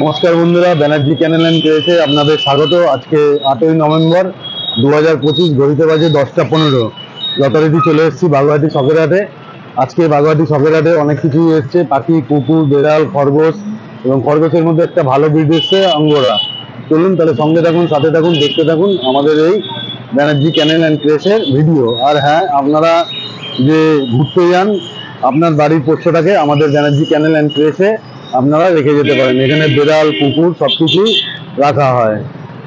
নমস্কার বন্ধুরা, ব্যানার্জি ক্যানেল এন্ড ক্রেসে আপনাদের স্বাগত। আজকে 8ই নভেম্বর 2025, ঘড়িতে বাজে 10টা 15। যথারীতি চলে এসেছি বাগুইআটি শখের হাটে। আজকে বাগুইআটি শখের হাটে অনেক কিছুই এসছে, পাখি, কুকুর, বেড়াল, খরগোশ, এবং খরগোশের মধ্যে একটা ভালো ব্রিড এসছে আঙ্গোরা। চলুন তাহলে সঙ্গে থাকুন, সাথে থাকুন, দেখতে থাকুন আমাদের এই ব্যানার্জি ক্যানেল অ্যান্ড ক্রেসের ভিডিও। আর হ্যাঁ, আপনারা যে ঘুরতে যান, আপনার বাড়ির পোষ্যটাকে আমাদের ব্যানার্জি ক্যানেল অ্যান্ড ক্রেসে আপনারা রেখে যেতে পারেন। এখানে বেড়াল, কুকুর সবকিছুই রাখা হয়।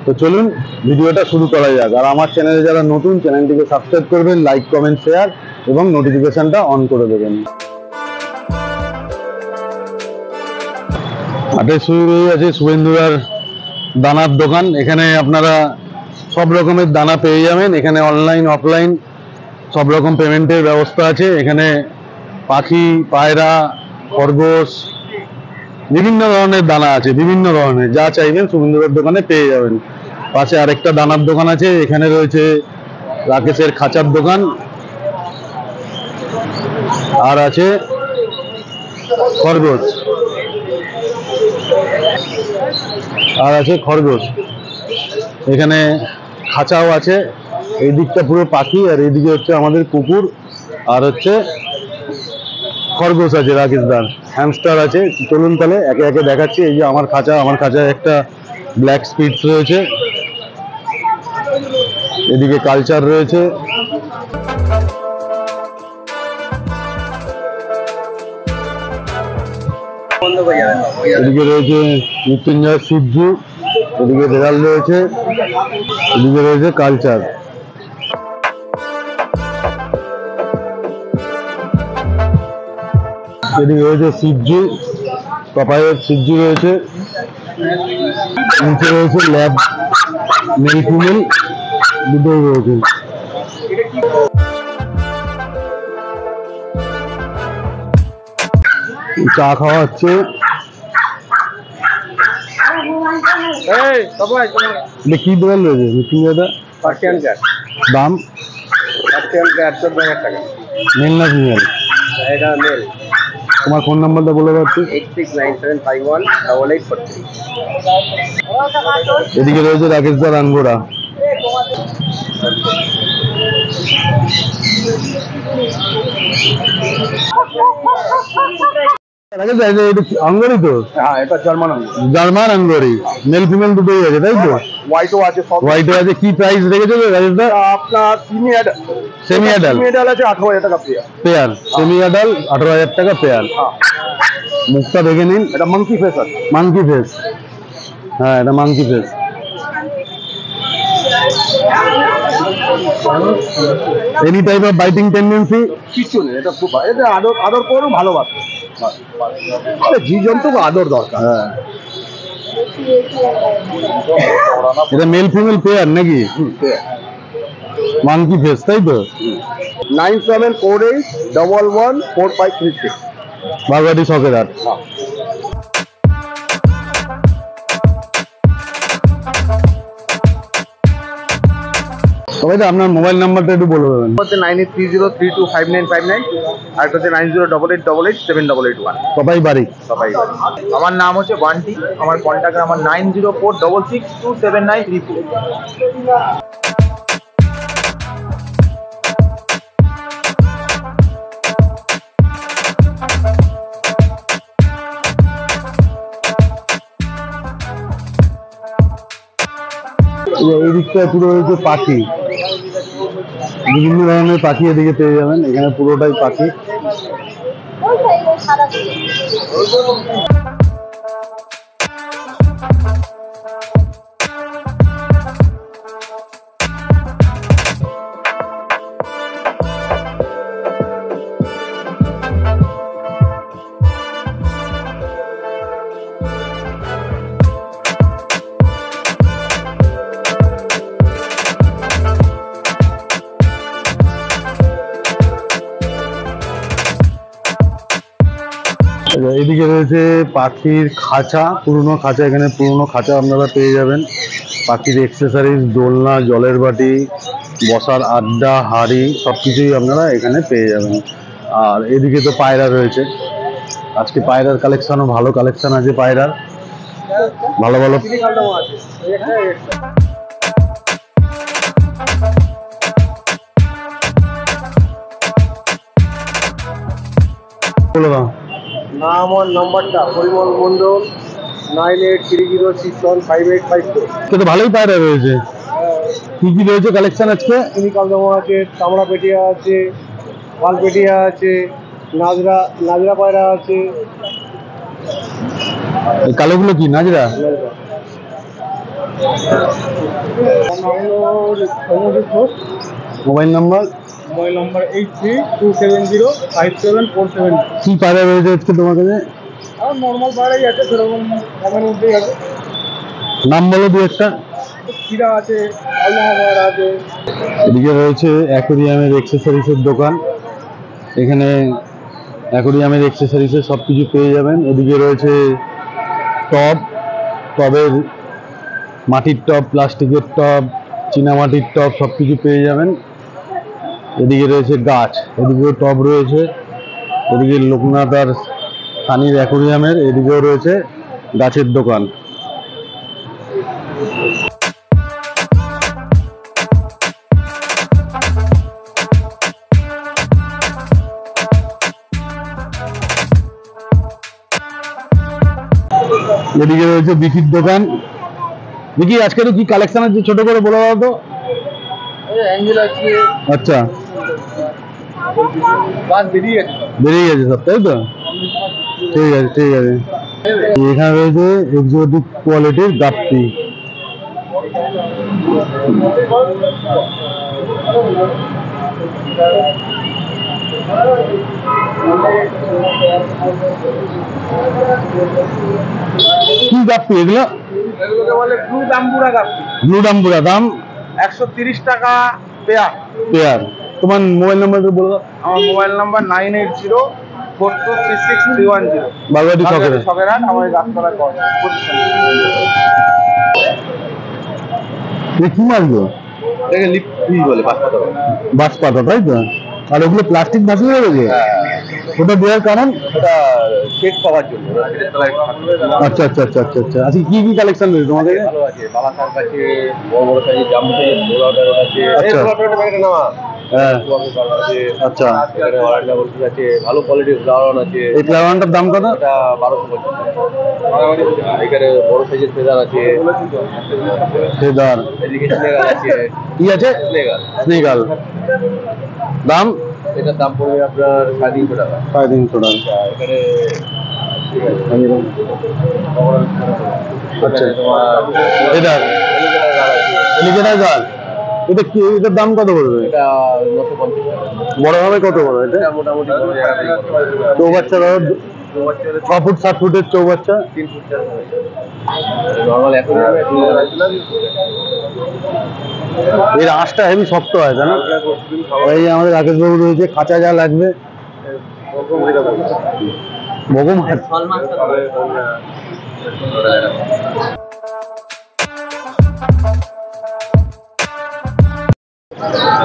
তো চলুন ভিডিওটা শুরু করা যাক। আর আমার চ্যানেলে যারা নতুন, চ্যানেলটিকে সাবস্ক্রাইব করবেন, লাইক, কমেন্ট, শেয়ার এবং নোটিফিকেশনটা অন করে দেবেন। হাটের শুরু আছে শুভেন্দুদার দানার দোকান। এখানে আপনারা সব রকমের দানা পেয়ে যাবেন। এখানে অনলাইন, অফলাইন সব রকম পেমেন্টের ব্যবস্থা আছে। এখানে পাখি, পায়রা, খরগোশ, বিভিন্ন ধরনের দানা আছে, বিভিন্ন ধরনের যা চাইবেন শুভেন্দুদার দোকানে পেয়ে যাবেন। পাশে আরেকটা দানার দোকান আছে। এখানে রয়েছে রাকেশের খাঁচার দোকান, আর আছে খরগোশ, এখানে খাঁচাও আছে। এই দিকটা পুরো পাখি, আর এইদিকে হচ্ছে আমাদের কুকুর, আর হচ্ছে খরগোশ আছে রাকেশদার, হ্যামস্টার আছে। চলুন তাহলে একে একে দেখাচ্ছি। এই যে আমার খাঁচায় একটা ব্ল্যাক স্পিটস রয়েছে, এদিকে কালচার রয়েছে, এদিকে রয়েছে মৃত্যুঞ্জয় সিজ্জু, এদিকে বেড়াল রয়েছে, এদিকে রয়েছে কালচার। এদিকে রয়েছে সিজ্জু, পাপায়ের সিজ্জু রয়েছে, নিচে রয়েছে ল্যাব মেল ফিমেল দুটোই রয়েছে। চা খাওয়া হচ্ছে। কি দোকান রয়েছে মৃত্যুঞ্জয়দা? দাম মেল না ফিমেল? তোমার ফোন নাম্বারটা বলে পাচ্ছি? 8697518843। এদিকে রয়েছে রাকেশদার আঙ্গোরা। আঙ্গরি তো? হ্যাঁ, এটা জার্মান আঙ্গরি, মেল ফিমেল দুটোই আছে, তাই তো? হোয়াইটও আছে, সব হোয়াইটও আছে। কি প্রাইস রেখেছো রাকেশদা? আপনার সেমি অ্যাডাল্ট আছে 18,000 টাকা পেয়ার, সেমি অ্যাডাল্ট 18,000 টাকা পেয়ার। মুখটা দেখে নিন, এটা মাঙ্কি ফেস আছে। মাঙ্কি ফেস, হ্যাঁ এটা monkey face. Any type of biting tendency? কিছু নেই, এটা খুব এটা আদর করো, ভালোবাসো। জীবজন্তু আদর দরকার। হ্যাঁ, এটা মেল ফিমেল পেয়ার নাকি? মাঙ্কি ফেস, তাই তো? 9748114536, বাগুইআটি শখের হাট। তবে আপনার মোবাইল নাম্বারটা একটু বলে দেবেন। 9830325959, আর হচ্ছে 9088887881। সবাই বাড়ি? সবাই। আমার নাম হচ্ছে বান্টি, আমার কন্ট্যাক্ট নাম্বার 9046627934। এই দিকটা পুরো হচ্ছে পাখি, বিভিন্ন ধরনের পাখি এদিকে পেয়ে যাবেন। এখানে পুরোটাই পাখি। এদিকে রয়েছে পাখির খাঁচা, পুরনো খাঁচা। এখানে পুরনো খাঁচা আপনারা পেয়ে যাবেন। পাখির এক্সেসরিজ, দোলনা, জলের বাটি, বসার আড্ডা, হাড়ি সবকিছুই আপনারা এখানে পেয়ে যাবেন। আর এদিকে তো পায়রা রয়েছে। আজকে পায়রার কালেকশনও ভালো কালেকশন আছে পায়রার। ভালো ভালো বলো দাও। নাম আর নাম্বারটা পরিমল মন্ডল 9830615854। আজকে তো ভালোই পায়রা রয়েছে। কি কি রয়েছে কালেকশন আজকে? চিনি কালদমা আছে, চামড়া পেটিয়া আছে, পাল পেটিয়া আছে, নাজরা পায়রা আছে। এই কালোগুলো কি নাজরা? Mobile number? Mobile number 8327057470। কি পায়রা রয়েছে আজকে তোমার কাছে? আর নর্মাল পায়রাই আছে, সেরকম দামের মধ্যেই আছে। নাম বলো দু একটা। খিরা আছে, আলদমা পায়রা আছে। এদিকে রয়েছে অ্যাকোরিয়ামের এক্সেসরিজের দোকান। এখানে অ্যাকোরিয়ামের এক্সেসরিজের সব কিছু পেয়ে যাবেন। এদিকে রয়েছে টবের মাটির টব, প্লাস্টিকের টব, চীনামাটির টব সব কিছু পেয়ে যাবেন। এদিকে রয়েছে গাছ, এদিকেও টব রয়েছে। এদিকে লোকনাথ আর সানির অ্যাকোরিয়ামের, এদিকেও রয়েছে গাছের দোকান। এদিকে রয়েছে বিকির দোকান। বিকি, আজকে তো কি কালেকশন আছে ছোট করে বলে দাও তো। অ্যাঙ্গেল আছে, আচ্ছা, গাছ বেরিয়ে গেছে। বেরিয়ে গেছে সব, তাই তো? ঠিক আছে ঠিক আছে। এখানে রয়েছে এক্সোটিক কোয়ালিটির গাপ্পি। কি গাপ্পি এগুলো? এগুলোকে বলে ব্লু ডাম্বুরা গাপ্পি। ব্লু ডাম্বুরা, দাম 130 টাকা পেয়ার। পেয়ার। তোমার মোবাইল নাম্বারটা বলে দাও। আমার মোবাইল নাম্বার 9804236310। বাগুয়াটি শখের। শখের হাট, আমার গাছতলা কি মাছ গো? এটাকে লিপি বলে, বাঁশপাতা বলে। বাঁশপাতা, তাই তো? আর ওগুলো প্লাস্টিক ভাসিয়ে রয়েছে? ওটা দেওয়ার কারণ? ওটা শেড পাওয়ার জন্য। আচ্ছা আচ্ছা আচ্ছা আচ্ছা আচ্ছা। আজকে কি কি কালেকশন রয়েছে তোমাদের? ভালো আছে, বালা শাক আছে, বড় বড় সাইজের জাম্বো সাইজের বোলা প্যারট আছে। আচ্ছা। এই বোলা প্যারটের প্যাকেট নেওয়া। হ্যাঁ। আছে। আচ্ছা। এখানে অরেঞ্জা বলতে আছে, ভালো কোয়ালিটির ফ্লাওয়ার আছে। এই ফ্লাওয়ারটার দাম কত? এটা 1250। এখানে বড় সাইজের ফেদার আছে। ফেদার। এদিকে স্নেগাল আছে। কি আছে? স্নেগাল। স্নেগাল। দাম? এটার দাম পড়বে আপনার 350 টাকা। 350 টাকা। এখানে আচ্ছা। তোমার এটা এলিগেটার গাল। এটা কি, এটার দাম কত পড়বে? এটা 950 টাকা। বড় হবে কত বড় এটা? এটা মোটামুটি কোনো জায়গায় চৌবাচ্চা ধরো 6 ফুট 7 ফুটের চৌবাচ্চা। 3 ফুট 4 ফুট। নরমাল এখন এর আঁশটা হেভি শক্ত হয়, তাই না? এই আমাদের রাকেশ বাবু রয়েছে, কাঁচা যা লাগবে। বগম হাত।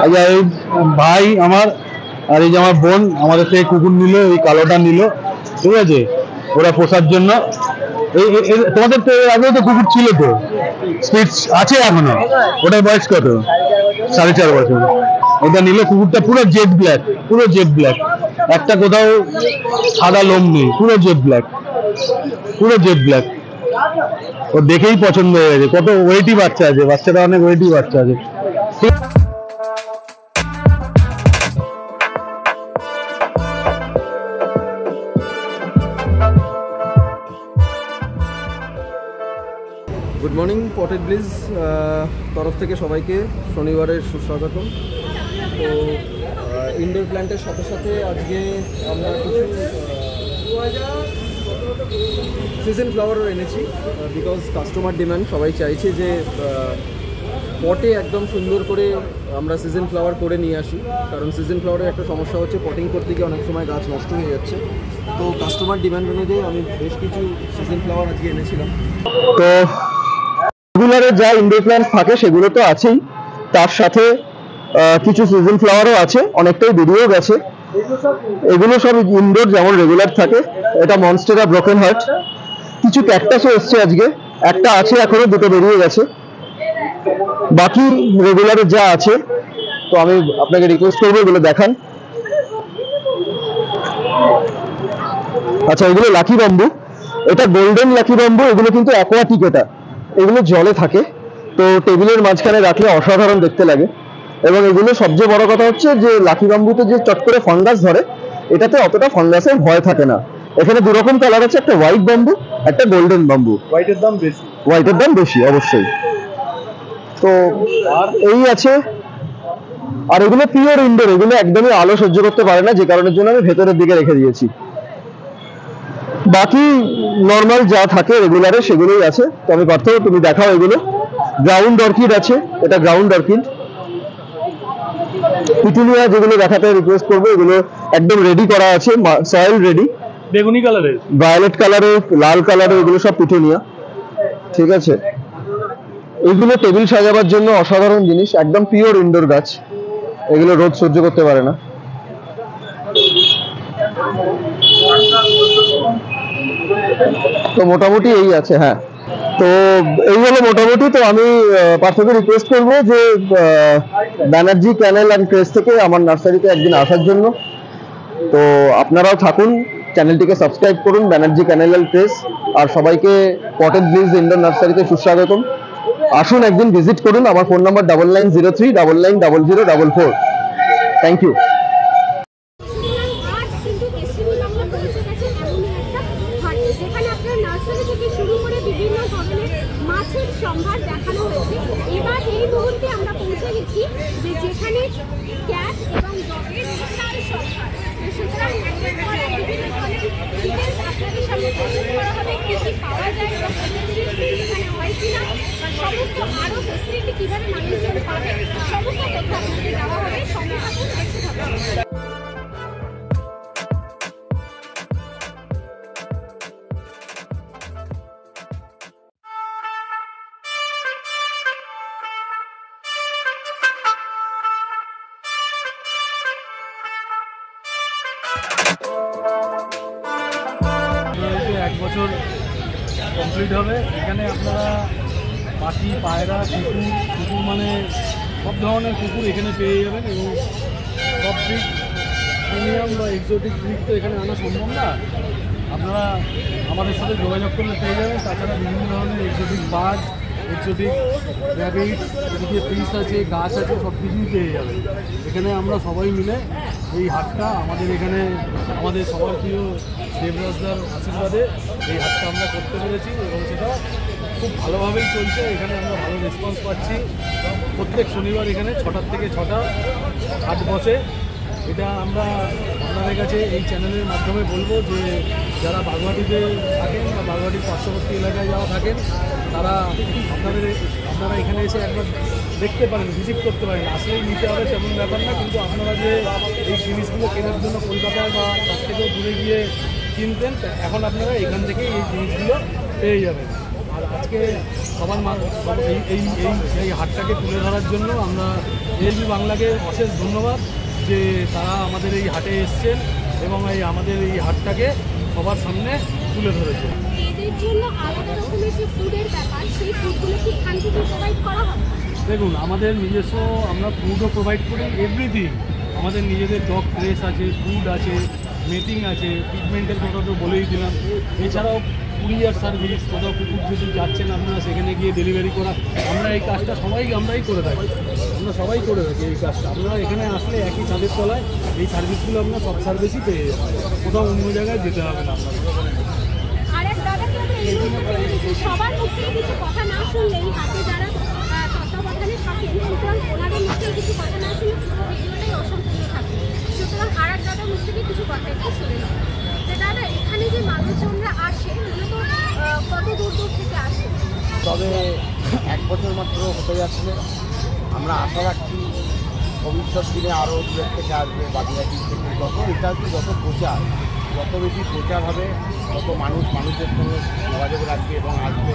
আচ্ছা, এই ভাই আমার আর এই যে আমার বোন আমাদের থেকে কুকুর নিল, এই কালোটা নিল, ঠিক আছে, ওরা পোষার জন্য। তোমাদের তো আগেও তো কুকুর ছিল, তো স্পিচ আছে এখনো? ওটার বয়স কত? 4.5 বছর। ওটা নিল, কুকুরটা পুরো জেড ব্ল্যাক, পুরো জেড ব্ল্যাক, একটা কোথাও সাদা লোম নেই, পুরো জেড ব্ল্যাক, পুরো জেড ব্ল্যাক। ও দেখেই পছন্দ হয়ে গেছে। কত ওয়েটি বাচ্চা আছে, বাচ্চাটা অনেক ওয়েটি বাচ্চা আছে। গুড মর্নিং পটেড ব্লিজ তরফ থেকে সবাইকে শনিবারের সুস্বাগতম। তো ইনডোর প্ল্যান্টের সাথে সাথে আজকে আমরা কিছু সিজন ফ্লাওয়ারও এনেছি, বিকজ কাস্টমার ডিমান্ড, সবাই চাইছে যে পটে একদম সুন্দর করে আমরা সিজন ফ্লাওয়ার করে নিয়ে আসি। কারণ সিজন ফ্লাওয়ারের একটা সমস্যা হচ্ছে, পটিং করতে গিয়ে অনেক সময় গাছ নষ্ট হয়ে যাচ্ছে। তো কাস্টমার ডিমান্ড অনুযায়ী আমি বেশ কিছু সিজন ফ্লাওয়ার আজকে এনেছিলাম। তো রেগুলারে যা ইনডোর প্ল্যান্টস থাকে সেগুলো তো আছেই, তার সাথে কিছু সিজন ফ্লাওয়ারও আছে, অনেকটাই বেরিয়েও গেছে। এগুলো সব ইনডোর যেমন রেগুলার থাকে। এটা মনস্টেরা ব্রোকেন হার্ট। কি কিছু ক্যাকটাসও এসছে আজকে, একটা আছে এখনো, দুটো বেরিয়ে গেছে। বাকি রেগুলারে যা আছে, তো আমি আপনাকে রিকোয়েস্ট করবো এগুলো দেখান। আচ্ছা, এগুলো লাকি বাম্বু, এটা গোল্ডেন লাকি বাম্বু, এগুলো কিন্তু অ্যাকোয়াটিক, এগুলো জলে থাকে, তো টেবিলের মাঝখানে রাখলে অসাধারণ দেখতে লাগে। এবং এগুলো সবচেয়ে বড় কথা হচ্ছে যে লাকি বাম্বুতে যে চট করে ফাঙ্গাস ধরে, এটাতে অতটা ফাঙ্গাসের ভয় থাকে না। এখানে দু রকম কালার আছে, একটা হোয়াইট বাম্বু, একটা গোল্ডেন বাম্বু। হোয়াইটের দাম বেশি। হোয়াইটের দাম বেশি অবশ্যই। তো আর এই আছে, আর এগুলো পিওর ইনডোর, এগুলো একদমই আলো সহ্য করতে পারে না, যে কারণের জন্য আমি ভেতরের দিকে রেখে দিয়েছি। বাকি নর্মাল যা থাকে রেগুলারে সেগুলোই আছে। তো আমি পার্থ, তুমি দেখাও এগুলো। গ্রাউন্ড অর্কিড আছে, এটা গ্রাউন্ড অর্কিড। পিটুনিয়া যেগুলো দেখাতে রিকোয়েস্ট করবো, এগুলো একদম রেডি করা আছে, সয়েল রেডি, বেগুনি কালারের, ভায়োলেট কালারের, লাল কালারের, এগুলো সব পিটুনিয়া। ঠিক আছে, এগুলো টেবিল সাজাবার জন্য অসাধারণ জিনিস, একদম পিওর ইনডোর গাছ, এগুলো রোদ সহ্য করতে পারে না। তো মোটামুটি এই আছে। হ্যাঁ, তো এই হলো মোটামুটি। তো আমি পার্থকে রিকোয়েস্ট করবো যে ব্যানার্জি ক্যানেল অ্যান্ড ক্রেজ থেকে আমার নার্সারিতে একদিন আসার জন্য। তো আপনারাও থাকুন, চ্যানেলটিকে সাবস্ক্রাইব করুন, ব্যানার্জি ক্যানেল অ্যান্ড ক্রেজ। আর সবাইকে কটেজ ব্রিজ ইনডোর নার্সারিতে সুস্বাগতম। আসুন একদিন ভিজিট করুন। আমার ফোন নাম্বার 9903990044। Thank you. সম্ভার দেখানো হয়েছে। এবার এই মুহূর্তে আমরা পৌঁছে গেছি যে যেখানে ক্যাট এবং ডগের বিশাল সম্ভার। সুতরাং একের পর এক বিভিন্ন ধরনের ডিটেলস আপনাদের সামনে প্রস্তুত করা হবে, কী কী পাওয়া যায় এবং এখানে হয় কিনা, সমস্ত আরও ফেসিলিটি কীভাবে মানুষজন পাবে, সমস্ত তথ্য আপনাদের দেওয়া হবে। সঙ্গে থাকুন, দেখতে থাকুন। এক বছর কমপ্লিট হবে। এখানে আপনারা পাখি, পায়রা, কুকুর মানে সব ধরনের কুকুর এখানে পেয়ে যাবেন। এবং সব ব্রিড প্রিমিয়াম বা এক্সোটিক ব্রিড তো এখানে আনা সম্ভব না, আপনারা আমাদের সাথে যোগাযোগ করলে পেয়ে যাবেন। তাছাড়া বিভিন্ন ধরনের এক্সোটিক বার্ড, এক্সোটিক র্যাবিট, এদিকে ফিশ আছে, গাছ আছে, সব কিছুই পেয়ে যাবেন এখানে। আমরা সবাই মিলে এই হাটটা আমাদের এখানে, আমাদের সবার প্রিয় দেবরাজদার আশীর্বাদে এই হাটটা আমরা করতে পেরেছি এবং সেটা খুব ভালোভাবেই চলছে। এখানে আমরা ভালো রেসপন্স পাচ্ছি। প্রত্যেক শনিবার এখানে 6টা থেকে 6টা হাট বসে। এটা আমরা আপনাদের কাছে এই চ্যানেলের মাধ্যমে বলবো যে যারা বাগুইআটিতে থাকেন বা বাগুইআটির পার্শ্ববর্তী এলাকায় যারা থাকেন, তারা আপনারা এখানে এসে একবার দেখতে পারেন, ভিজিট করতে পারেন। আসলেই নিতে হবে তেমন ব্যাপার না, কিন্তু আপনারা যে এই জিনিসগুলো কেনার জন্য কলকাতায় বা তার থেকেও দূরে গিয়ে কিনতেন, এখন আপনারা এখান থেকেই এই জিনিসগুলো পেয়ে যাবেন। আর আজকে সবার এই হাটটাকে তুলে ধরার জন্য আমরা এএলবি বাংলাকে অশেষ ধন্যবাদ যে তারা আমাদের এই হাটে এসছেন এবং আমাদের এই হাটটাকে সবার সামনে তুলে ধরেছে। এদের জন্য আলাদা রকমের যে ফুডের ব্যাপার, সেই ফুডগুলো কি এখান থেকে প্রোভাইড করা হয়? দেখুন, আমাদের নিজস্ব আমরা ফুডও প্রোভাইড করি, এভরিথিং। আমাদের নিজেদের ডগ ট্রেস আছে, ফুড আছে, মেটিং আছে, ট্রিটমেন্টের কথা তো বলেই দিলাম। এছাড়াও কুরিয়ার সার্ভিস, কোথাও কুকুর যদি যাচ্ছেন আপনারা সেখানে গিয়ে ডেলিভারি করা, আমরা এই কাজটা আমরাই করে থাকি। আমরা সবাই করে থাকি এই কাজটা। আপনারা এখানে আসলে একই ছাদের তলায় এই সার্ভিসগুলো আপনারা সব সার্ভিসই পেয়ে যাবেন, কোথাও অন্য জায়গায় যেতে হবে না আপনাদের। সবার মুখ থেকে কিছু কথা না শুনলেই হাতে যারা তত্ত্বাবধানে থাকেন, সুতরাং ওনাদের মুখ থেকে কিছু কথা না শুনলে পুরো ভিডিওটাই অসম্পূর্ণ থাকে। সুতরাং আর এক দাদার মুখ থেকে কিছু কথা একটু শুনে নেব। যে দাদা, এখানে যে মানুষজনরা আসে মূলত কত দূর দূর থেকে আসে? তবে 1 বছর মাত্র হতে যাচ্ছে। আমরা আশা রাখছি ভবিষ্যৎ দিনে আরও দূরের থেকে আসবে, বাগুইআটি থেকে। যত প্রচার, যত বেশি প্রচার হবে, তত মানুষের সঙ্গে যোগাযোগ রাখবে এবং আসবে।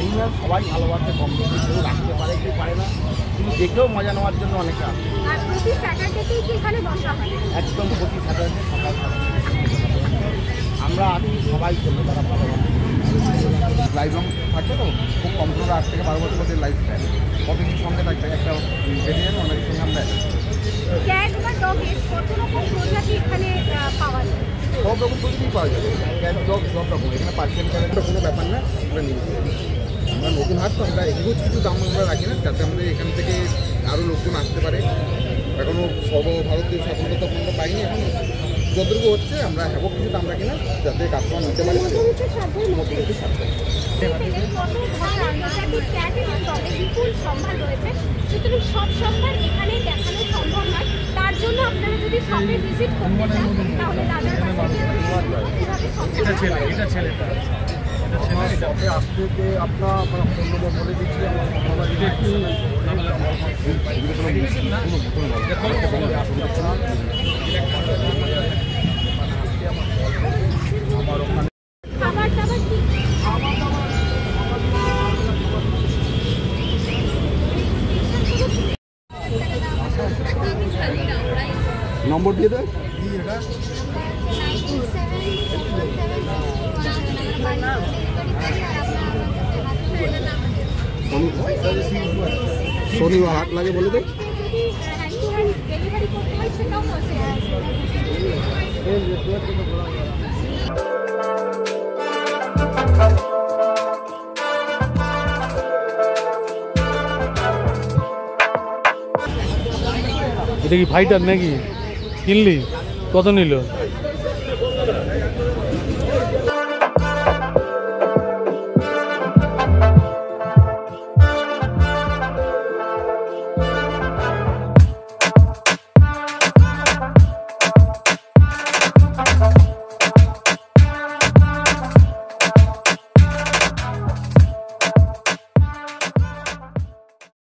এমনি সবাই ভালোবাসে, কম বেশি কেউ রাখতে পারে, কেউ পারে না, কিন্তু দেখেও মজা নেওয়ার জন্য অনেকে আসে। আর প্রতি স্যাটারডেতেই কি এখানে বসা হয়? একদম প্রতি স্যাটারডে সকাল 7টা। আমরা আছি সবাই জন্য, তারা ভালোবাসে। লাইভ রং থাকবে তো খুব কম করে 8 থেকে 12 বছর মধ্যে লাইফ স্টাইল কতদিন সঙ্গে থাকবে একটা জেনে যাবে অনেক সঙ্গে আমরা ক্যাট বা ডগের কত রকম প্রজাতি এখানে পাওয়া যায়? সব রকম প্রজাতিই পাওয়া যাবে ক্যাট ডগ সব রকম এখানে পার্সিয়ান ক্যাটের কোনো ব্যাপার না আমরা নিয়ে আমরা নতুন হাট তো আমরা এগুলো কিছু দাম আমরা রাখি না যাতে আমাদের এখান থেকে আরও লোকজন আসতে পারে এখনও সর্বভারতীয় স্বাধীনতা পূর্ণ পাইনি এখন যতটুকু হচ্ছে আমরা হ্যাবো কিছু দাম রাখি না যাতে কাস্টমার নিতে পারে মধ্যবিত্তের সাধ্যের মধ্যে মধ্যবিত্তের সাথে থেকে কত ধরনের আন্তর্জাতিক ক্যাট এবং ডগের বিপুল সম্ভার রয়েছে, সুতরাং সব সম্ভার এখানে দেখানো সম্ভব নয়। তার জন্য আপনারা যদি শপে ভিজিট করতে চান তাহলে দাদার কাছে এটা ছেলে এটা ছেলেটা আমার শপে আসতে আপনার ফোন নম্বর বলে দিচ্ছি খাবার দাবার কি নম্বর দিয়ে দেন শনিবার হাট লাগে বলে দেন ডেলিভারি করতে হয় সেটাও এটা কি ফাইটার নাকি কিনলি? কত নিল?